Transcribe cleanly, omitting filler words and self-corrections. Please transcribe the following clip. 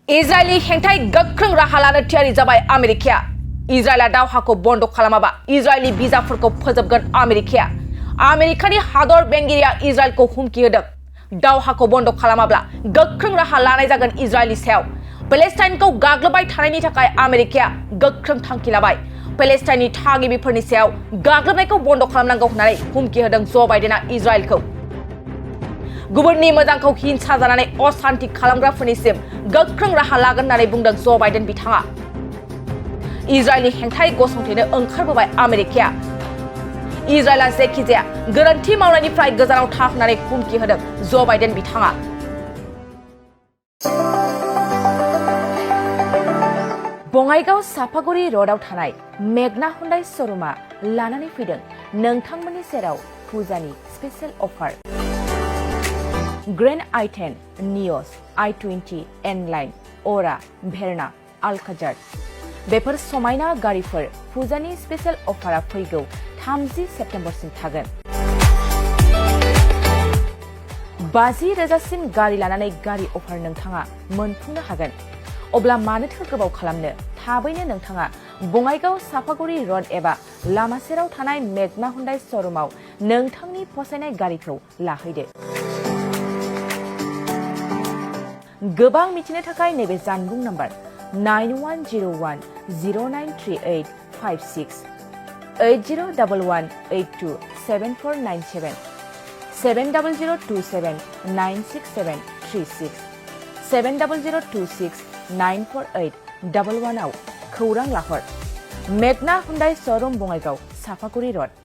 इजराइलनि हेंथायै गोख्रों राहा लानो थियारि जाबाय आमेरिकाया। इजराइलआ दावहाखौ बन्द खालामाबा इजराइलनि बिजाफोरखौ फोजोबगोन आमेरिकाया। आमेरिकानि हादर बेंगिरिया इजराइलखौ हुमखि होदों। दावहाखौ बन्द खालामाब्ला गोख्रों राहा लानाय जागोन इजराइलनि सायाव। पेलेस्टाइनखौ गाग्लोबबाय थानायनि थाखाय आमेरिकाया गोख्रों थांखि लाबाय। पेलेस्टाइननि थागिबिफोरनि सायाव गाग्लोबनायखौ बन्द खालामनांगौ होननानै हुमखि होदों जो बाइडेनआ इजराइलखौ। गुबुननि मोजांखौ हिंसा जानानै अशान्ति खालामग्राफोरनिसिम गोख्रों राहा लागोन होननानै बुंदों जो बाइडेन बिथाङा। इजराइलनि हेंथायै गसंथेनो ओंखारबोबाय आमेरिकाया। इजराइलआ जायखिजाया गोरोन्थि मावनायनिफ्राय गोजानाव था होननानै हुमखि होदों जो बाइडेन बिथाङा। बङाइगाव सापागुरि र'डआव थानाय मेगना हुन्डाइ श'रुमआ लानानै फैदों नोंथांमोननि सेराव फुजानि स्पेशेल अफार। ग्रेन्ड i10, नियस, i20, N-लाइन, अरा, भेरना, अल्काजार बेफोर समायना गारिफोर फुजानि स्पेशेल अफारा फैगौ 30 सेप्तेम्बरसिम थागोन। 50,000सिम गारि लानानै गारि अफार नोंथाङा मोनफुंनो हागोन। अब्ला मानोथो गोबाव खालामनो, थाबैनो नोंथाङा बङाइगाव सापागुरि र'ड एबा लामा सेराव थानाय मेगना हुन्डाइ श'रुमाव नोंथांनि फसायनाय गारिखौ लाहैदो। गोबां मिथिनो थाखाय नैबे जानबुं नम्बर 9101093856 8011827497 700279673 70026948111 आव खौरां लाहर। मेगना हुन्डाइ श'रुम बङाइगाव सापागुरि र'ड।